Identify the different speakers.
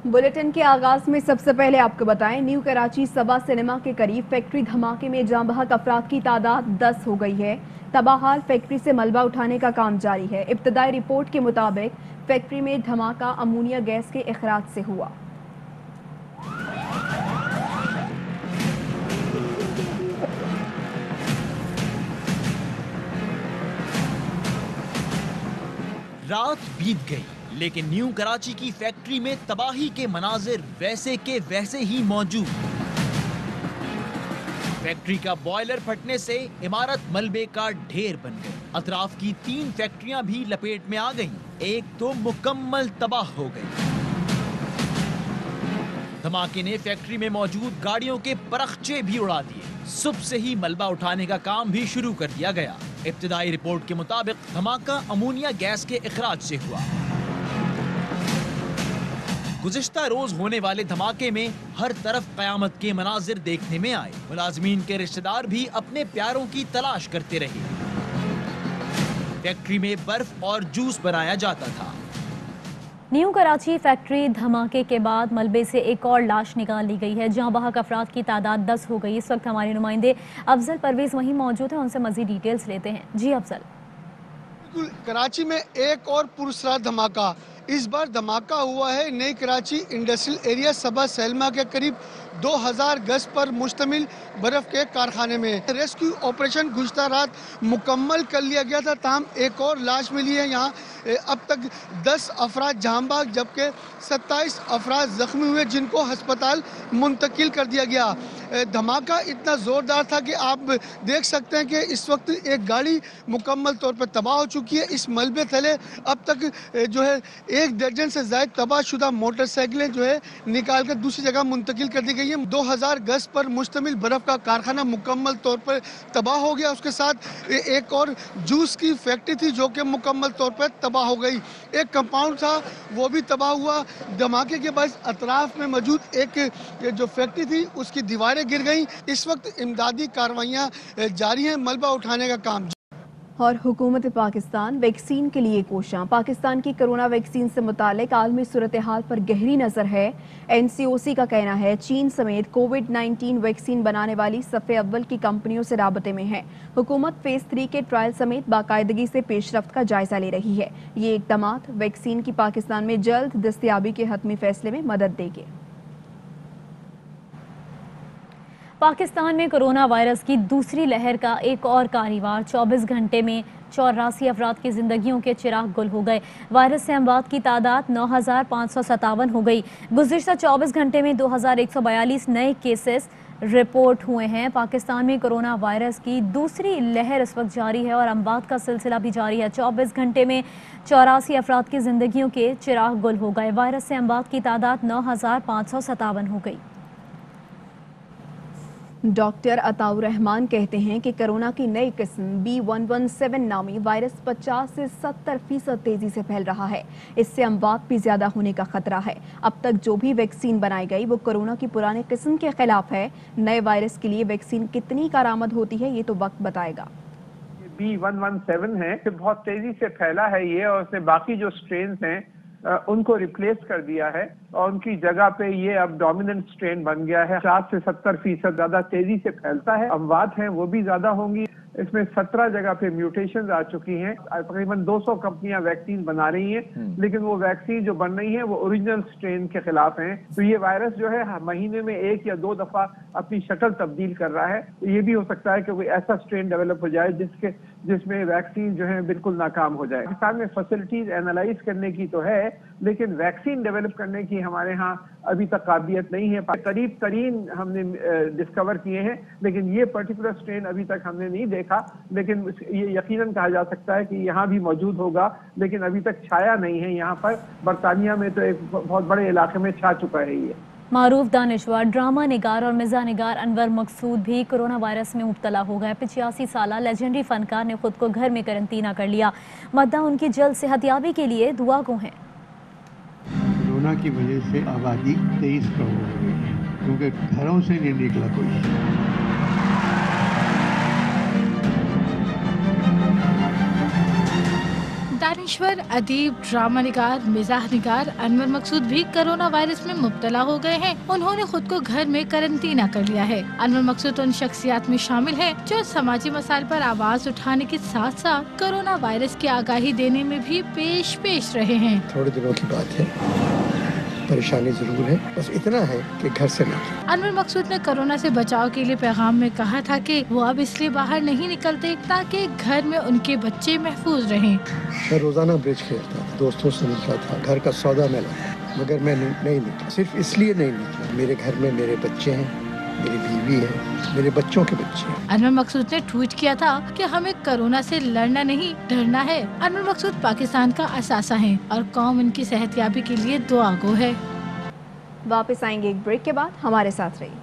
Speaker 1: Bulletin के आगाज में सबसे पहले आपको बताएं, न्यू कराची सबा सिनेमा के करीब फैक्ट्री धमाके में जाँ बहक अफराद की तादाद 10 हो गई है। तबाहाल फैक्ट्री से मलबा उठाने का काम जारी है। इब्तदाई रिपोर्ट के मुताबिक फैक्ट्री में धमाका अमोनिया गैस के इखराज से हुआ।
Speaker 2: रात बीत गई, लेकिन न्यू कराची की फैक्ट्री में तबाही के मनाजिर वैसे के वैसे ही मौजूद। फैक्ट्री का बॉयलर फटने से इमारत मलबे का ढेर बन गई। अतराफ की 3 फैक्ट्रियां भी लपेट में आ गईं, एक तो मुकम्मल तबाह हो गई। धमाके ने फैक्ट्री में मौजूद गाड़ियों के परखचे भी उड़ा दिए। सुबह से ही मलबा उठाने का काम भी शुरू कर दिया गया। इब्तिदाई रिपोर्ट के मुताबिक धमाका अमोनिया गैस के इखराज से हुआ। गुज़िश्ता रोज होने वाले धमाके में हर तरफ कयामत के मनाजिर देखने में आए। मुलाजमीन के रिश्तेदार भी अपने प्यारों की तलाश करते रहे। फैक्ट्री में बर्फ और जूस बनाया जाता था।
Speaker 3: न्यू कराची फैक्ट्री धमाके के बाद मलबे से एक और लाश निकाल ली गई है। जहां बहक अफराद की तादाद 10 हो गई। इस वक्त हमारे नुमाइंदे अफजल परवेज वहीं मौजूद हैं, उनसे मजीद डिटेल्स लेते हैं। जी अफजल।
Speaker 4: कराची में एक और पुरस्कार धमाका। इस बार धमाका हुआ है नई कराची इंडस्ट्रियल एरिया सबा सैलमा के करीब 2000 गज पर मुश्तमिल बर्फ के कारखाने में। रेस्क्यू ऑपरेशन गुज़िश्ता रात मुकम्मल कर लिया गया था, ताहम एक और लाश मिली है। यहाँ अब तक 10 अफराद जहां बहक जबकि 27 अफराद जख्मी हुए, जिनको हस्पताल मुंतकिल कर दिया गया। धमाका इतना ज़ोरदार था कि आप देख सकते हैं कि इस वक्त एक गाड़ी मुकम्मल तौर पर तबाह हो चुकी है। इस मलबे तले अब तक जो है 1 दर्जन से ज़ायद तबाहशुदा मोटरसाइकिलें जो है निकाल कर दूसरी जगह मुंतकिल कर दी गई है। 2000 गज पर मुश्तमिल बर्फ़ का कारखाना मुकम्मल तौर पर तबाह हो गया। उसके साथ एक और जूस की फैक्ट्री थी जो कि मुकम्मल तौर पर तबाह हो गई। एक कंपाउंड था वो भी तबाह हुआ। धमाके के बाद अतराफ में मौजूद एक जो फैक्ट्री थी उसकी दीवारें गिर गईं। इस वक्त इमदादी कार्रवाइयाँ जारी हैं, मलबा उठाने का काम।
Speaker 1: और हुकूमत पाकिस्तान वैक्सीन के लिए कोशां। पाकिस्तान की कोरोना वैक्सीन से मुतालिक आलमी सूरत हाल पर गहरी नज़र है। NCOC का कहना है चीन समेत कोविड-19 वैक्सीन बनाने वाली सफ़े अव्वल की कंपनियों से राबते में है। हुकूमत फेज़ 3 के ट्रायल समेत बाकायदगी से पेशरफ्त का जायजा ले रही है। ये इक़दाम वैक्सीन की पाकिस्तान में जल्द दस्तयाबी के हतमी फैसले में मदद देंगे।
Speaker 3: पाकिस्तान में कोरोना वायरस की दूसरी लहर का एक और कारीवार। 24 घंटे में 84 अफराद की जिंदगियों के चिराग गुल हो गए। वायरस से अमवात की तादाद 9557 हो गई। गुज़िश्ता 24 घंटे में 2142 नए केसेस रिपोर्ट हुए हैं। पाकिस्तान में कोरोना वायरस की दूसरी लहर इस वक्त जारी है और अमवात का सिलसिला भी जारी है। 24 घंटे में 84 अफराद की जिंदगियों के चिराग गुल हो गए। वायरस से अमवात की तादाद 9557 हो गई।
Speaker 1: डॉक्टर अताउर रहमान कहते हैं कि कोरोना की नई किस्म B117 नामी वायरस 50 से 70% तेजी से फैल रहा है। इससे अमवात भी ज्यादा होने का खतरा है। अब तक जो भी वैक्सीन बनाई गई वो कोरोना की पुराने किस्म के खिलाफ है। नए वायरस के लिए वैक्सीन कितनी कारआमद होती है ये तो वक्त बताएगा।
Speaker 5: B117 है, बहुत तेजी से फैला है ये, और उसने बाकी जो स्ट्रेन हैं उनको रिप्लेस कर दिया है और उनकी जगह पे ये अब डोमिनेंट स्ट्रेन बन गया है। 50 से 70% ज्यादा तेजी से फैलता है। अमवात हैं वो भी ज्यादा होंगी। इसमें 17 जगह पे म्यूटेशन आ चुकी हैं। तकरीबन 200 कंपनियां वैक्सीन बना रही हैं, लेकिन वो वैक्सीन जो बन रही है वो ओरिजिनल स्ट्रेन के खिलाफ हैं। तो ये वायरस जो है महीने में 1 या 2 दफा अपनी शक्ल तब्दील कर रहा है। तो ये भी हो सकता है कि कोई ऐसा स्ट्रेन डेवलप हो जाए जिसमें वैक्सीन जो है बिल्कुल नाकाम हो जाए। पाकिस्तान में फैसिलिटीज एनालाइज करने की तो है, लेकिन वैक्सीन डेवलप करने की हमारे यहाँ अभी तक काबिलियत नहीं है। करीब तरीन हमने डिस्कवर किए हैं, लेकिन ये पर्टिकुलर स्ट्रेन अभी तक हमने नहीं देखा। लेकिन ये यकीनन कहा जा सकता है कि यहाँ भी मौजूद होगा, लेकिन अभी तक छाया नहीं है यहाँ पर। बरतानिया में तो एक बहुत बड़े इलाके में छा चुका है ये।
Speaker 3: मारूफ दानिशवर, ड्रामा निगार और मिज़ा निगार अनवर मकसूद भी कोरोना वायरस में मुब्तला हो गए। 85 साला लेजेंडरी फनकार ने खुद को घर में करंतना कर लिया। मद्दा उनकी जल्द सेहतयाबी के लिए दुआ गो हैं।
Speaker 6: कोरोना की वजह से आबादी 23 करोड़ हो गई है, क्योंकि घरों से नहीं निकला कोई।
Speaker 7: दानिश दानश्वर, अदीब, ड्रामा निगार, मिजाह निगार अनवर मकसूद भी कोरोना वायरस में मुब्तला हो गए हैं। उन्होंने खुद को घर में करंटीना कर लिया है। अनवर मकसूद उन शख्सियात में शामिल हैं जो समाजी मसाइल पर आवाज उठाने के साथ साथ कोरोना वायरस की आगाही देने में भी पेश रहे हैं।
Speaker 8: थोड़े दिनों की बात है, परेशानी जरूर है, बस इतना है कि घर से ना।
Speaker 7: अनवर मकसूद ने कोरोना से बचाव के लिए पैगाम में कहा था कि वो अब इसलिए बाहर नहीं निकलते ताकि घर में उनके बच्चे महफूज रहें।
Speaker 8: मैं रोजाना ब्रिज खेलता था, दोस्तों से मिलता था, घर का सौदा में लाता, मगर मैं नहीं निकला। सिर्फ इसलिए नहीं निकला, मेरे घर में मेरे बच्चे हैं, मेरी बीवी है, मेरे बच्चों के बच्चे हैं।
Speaker 7: अनवर मकसूद ने ट्वीट किया था कि हमें कोरोना से लड़ना नहीं डरना है। अनवर मकसूद पाकिस्तान का असासा है और कौम उनकी सेहतयाबी के लिए दुआ गो है।
Speaker 1: वापस आएंगे एक ब्रेक के बाद, हमारे साथ रहिए।